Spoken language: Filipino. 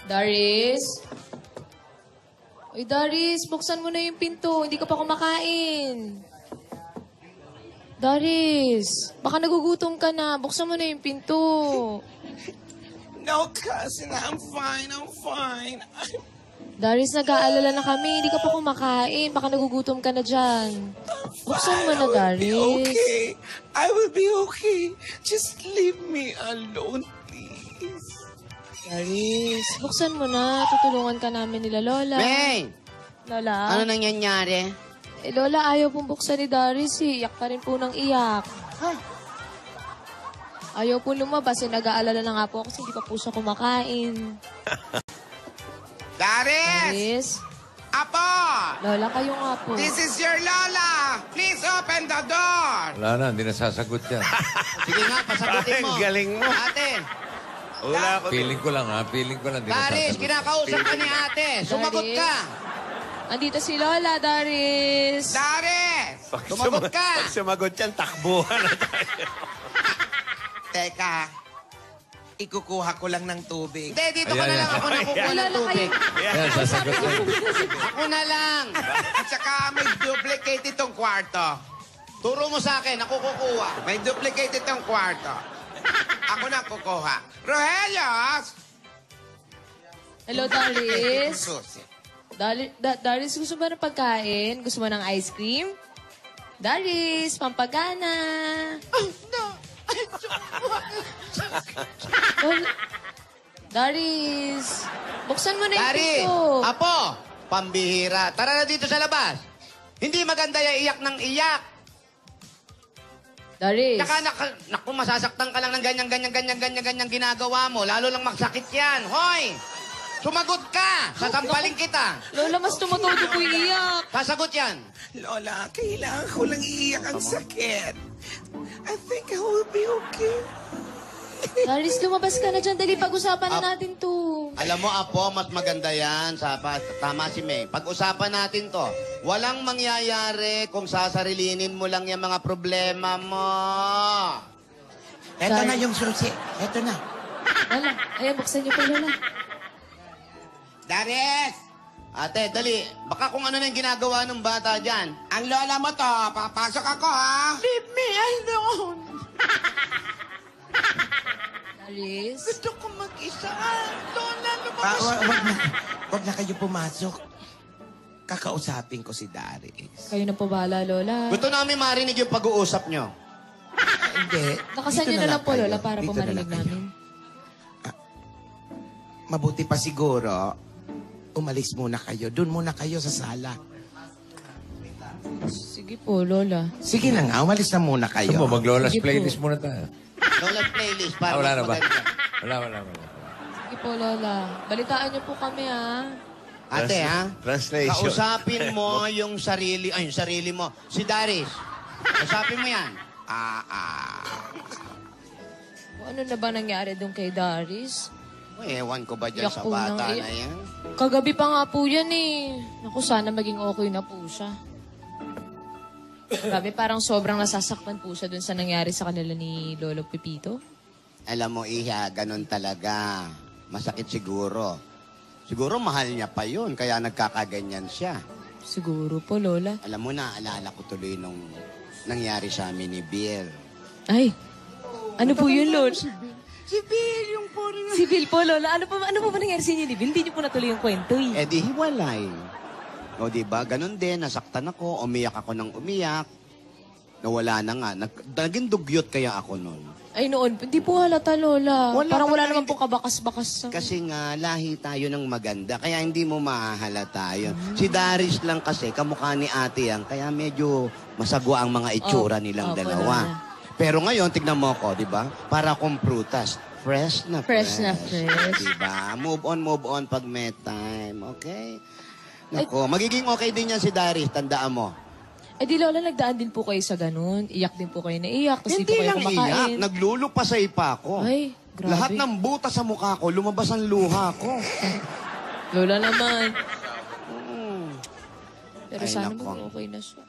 Darius? Uy, Darius, buksan mo na yung pinto. Hindi ka pa kumakain. Darius, baka nagugutom ka na. Buksan mo na yung pinto. No, cousin, I'm fine. Darius, nag-aalala na kami. Hindi ka pa kumakain. Baka nagugutom ka na dyan. Buksan mo na, Darius. Okay. I will be okay. Just leave me alone, please. Darius, buksan mo na. Tutulungan ka namin nila, Lola. May! Lola? Ano nangyayari? Lola, ayaw pong buksan ni Darius. Iyak pa rin po ng iyak. Ayaw po lumabas. Nag-aalala na nga po kasi hindi pa po siya kumakain. Darius! Darius? Apo! Lola, kayo nga po. This is your Lola! Please open the door! Wala na, hindi nasasagot yan. Sige nga, pasagutin mo. Galing mo. Ate, Wala ko. Feeling ko lang ha, feeling ko lang. Di Darius, nasasagot. kinakausap ka ni ate. Sumagot ka. Andito si Lola, Darius. Darius! Sumagot ka. Pag sumagot yan, takbuhan na tayo. Teka, ikukuha ko lang ng tubig. Hindi, dito ka Ayan, na lang. ayan. Ako na kukuha ng Lola, tubig. Yan, sasagot yan. Ako na lang. At saka may duplicate itong kwarto. Turo mo sa akin, ako kukuha. May duplicate itong kwarto. Ako na kukuha. Rohelios! Hello, Darius. Susi. Darius, gusto mo ng pagkain? Gusto mo ng ice cream? Darius, pampagana. Darius, buksan mo na yung Dari, pinto. apo, pambihira. Tara na dito sa labas. Hindi maganda yung iyak ng iyak. Darius. Tsaka naku, masasaktan ka lang ng ganyan ginagawa mo. Lalo lang magsakit yan. Hoy! Sumagot ka! Sasampalin kita! Lola, mas tumatodo ko iyak. Sasagot yan. Lola, kailangan ko lang iiyak ang sakit. I think I will be okay. Darius, lumabas ka na dyan. Dali, pag-usapan na natin to. Alam mo, apo, mas maganda yan. Tama si May. Pag-usapan natin to. Walang mangyayari kung sasarilinin mo lang yung mga problema mo. Eto na yung susi. Eto na. Lola, ayan, buksan niyo po, Lola. Darius! Ate, dali. Baka kung ano na yung ginagawa ng bata dyan. Ang lola mo to, papasok ako ha. Leave me alone. Darius. Gusto ko mag-isa. Lola, lumabas. Wag na kayo pumasok. Kakausapin ko si Darius. Kayo na po bahala, Lola. Gusto namin marinig yung pag-uusap nyo. Hindi. Nakasan niyo Dito na lang po, kayo. Lola, para po Dito na marinig lang kayo. namin. Mabuti pa siguro, umalis muna kayo. Doon muna kayo sa sala. Sige po, Lola. Sige na nga, umalis na muna Gusto kayo. mo, mag-Lola's Sige po. playlist muna tayo. Lola's playlist para Wala na mas ba? maganda. Wala. Sige po, Lola. Balitaan niyo po kami, ha? Ate, ha? Translation. Kausapin mo yung sarili, yung sarili mo. Si Darius. Kausapin mo yan. Ano na ba nangyari doon kay Darius? Ewan ko ba dyan Iyak sa po bata ng na yan? Kagabi pa nga po yan, eh. Naku, sana maging okay na po siya. Grabe, parang sobrang nasasaktan po siya doon sa nangyari sa kanila ni Lolo Pepito. Alam mo, Iha, ganun talaga. Masakit siguro. Siguro mahal niya pa yun, kaya nagkakaganyan siya. Siguro po, Lola. Alam mo, naalala ko tuloy nung nangyari sa amin ni Bill. Ay, ano po yun, Lola? Si Bill, yung puro Si Bill po, Lola. Ano po ba nangyari sa inyo ni Bill? Hindi niyo po natuloy yung kwento, eh. Eh di hiwalay. O diba, ganun din, nasaktan ako, umiyak ako ng umiyak. Nawala na nga. Naging dugyot kaya ako nun. Ay, noon, hindi po halata, Lola. Wala Parang wala talaga, naman po kabakas-bakas sa... Kasi nga, lahi tayo ng maganda, kaya hindi mo mahahalata yun. Si Darius lang kasi, kamukha ni ate yan, kaya medyo masagwa ang mga itsura nilang Opo, dalawa. Lola. Pero ngayon, tignan mo ko, di ba? Para akong prutas. Fresh na fresh. Fresh na fresh. Di ba? Move on pag may time, okay? Nako, magiging okay din yan si Darius, tandaan mo. Eh di, Lola, nagdaan din po kayo sa ganun. Iyak din po kayo na iyak. Tapos di po Hindi kayo lang iyak, kumakain. naglulupasay pa ako. Ay, grabe. Lahat ng butas sa mukha ko, lumabas ang luha ko. Lola naman. Pero Ay, sana nako. maging okay na siya.